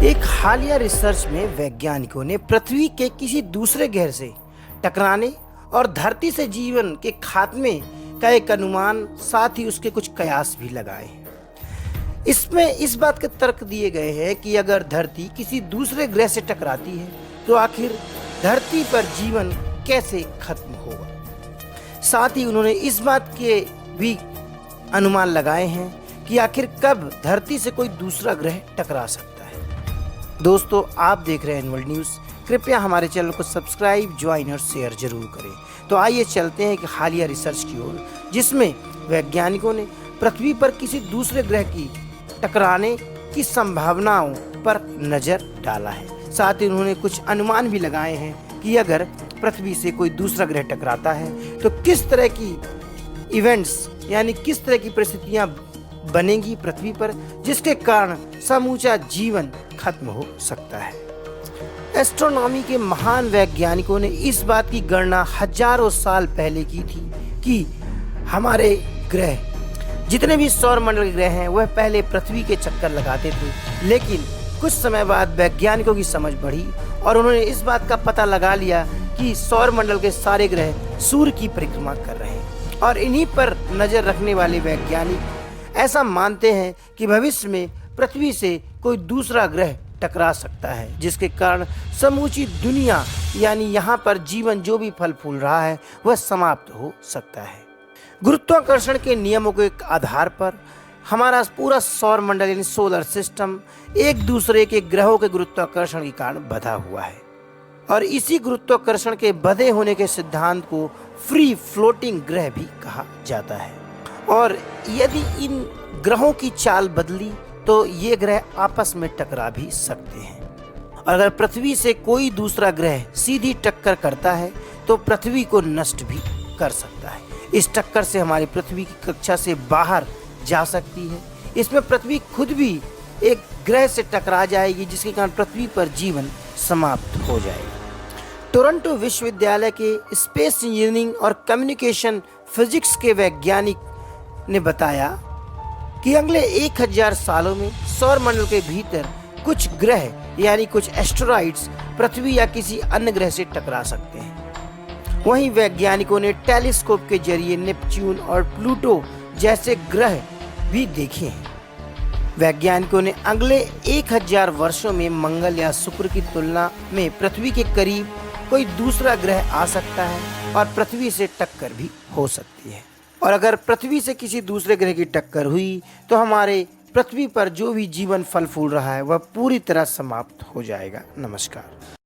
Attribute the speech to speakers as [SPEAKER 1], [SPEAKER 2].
[SPEAKER 1] एक हालिया रिसर्च में वैज्ञानिकों ने पृथ्वी के किसी दूसरे ग्रह से टकराने और धरती से जीवन के खात्मे का एक अनुमान, साथ ही उसके कुछ कयास भी लगाए हैं। इसमें इस बात के तर्क दिए गए हैं कि अगर धरती किसी दूसरे ग्रह से टकराती है तो आखिर धरती पर जीवन कैसे खत्म होगा। साथ ही उन्होंने इस बात के भी अनुमान लगाए हैं कि आखिर कब धरती से कोई दूसरा ग्रह टकरा सकता है। दोस्तों, आप देख रहे हैं एनवर्ल्ड न्यूज़। कृपया हमारे चैनल को सब्सक्राइब, ज्वाइन और शेयर जरूर करें। तो आइए चलते हैं एक हालिया रिसर्च की ओर, जिसमें वैज्ञानिकों ने पृथ्वी पर किसी दूसरे ग्रह की टकराने की संभावनाओं पर नजर डाला है। साथ ही उन्होंने कुछ अनुमान भी लगाए हैं कि अगर पृथ्वी से कोई दूसरा ग्रह टकराता है तो किस तरह की इवेंट्स यानी किस तरह की परिस्थितियां बनेंगी पृथ्वी पर, जिसके कारण समूचा जीवन खत्म हो सकता है। एस्ट्रोनॉमी के महान वैज्ञानिकों ने इस बात की गणना हजारों साल पहले की थी कि हमारे ग्रह, जितने भी सौरमंडल के ग्रह हैं, वह पहले पृथ्वी के चक्कर लगाते थे। लेकिन कुछ समय बाद वैज्ञानिकों की समझ बढ़ी और उन्होंने इस बात का पता लगा लिया कि सौरमंडल के सारे ग्रह सूर्य की परिक्रमा कर रहे हैं। और इन्हीं पर नजर रखने वाले वैज्ञानिक ऐसा मानते हैं कि भविष्य में पृथ्वी से कोई दूसरा ग्रह टकरा सकता है, जिसके कारण समूची दुनिया यानी यहाँ पर जीवन जो भी फल फूल रहा है वह समाप्त हो सकता है। गुरुत्वाकर्षण के नियमों के आधार पर हमारा पूरा सौरमंडल यानी सोलर सिस्टम एक दूसरे के ग्रहों के गुरुत्वाकर्षण के कारण बंधा हुआ है। और इसी गुरुत्वाकर्षण के बंधे होने के सिद्धांत को फ्री फ्लोटिंग ग्रह भी कहा जाता है। और यदि इन ग्रहों की चाल बदली तो ये ग्रह आपस में टकरा भी सकते हैं। और अगर पृथ्वी से कोई दूसरा ग्रह सीधी टक्कर करता है तो पृथ्वी को नष्ट भी कर सकता है। इस टक्कर से हमारी पृथ्वी की कक्षा से बाहर जा सकती है। इसमें पृथ्वी खुद भी एक ग्रह से टकरा जाएगी, जिसके कारण पृथ्वी पर जीवन समाप्त हो जाएगा। टोरंटो विश्वविद्यालय के स्पेस इंजीनियरिंग और कम्युनिकेशन फिजिक्स के वैज्ञानिक ने बताया कि अगले 1000 सालों में सौरमंडल के भीतर कुछ ग्रह यानी कुछ एस्टेरॉइड्स पृथ्वी या किसी अन्य ग्रह से टकरा सकते हैं। वहीं वैज्ञानिकों ने टेलीस्कोप के जरिए नेपच्यून और प्लूटो जैसे ग्रह भी देखे हैं। वैज्ञानिकों ने अगले 1000 वर्षों में मंगल या शुक्र की तुलना में पृथ्वी के करीब कोई दूसरा ग्रह आ सकता है और पृथ्वी से टक्कर भी हो सकती है। और अगर पृथ्वी से किसी दूसरे ग्रह की टक्कर हुई तो हमारे पृथ्वी पर जो भी जीवन फल फूल रहा है वह पूरी तरह समाप्त हो जाएगा। नमस्कार।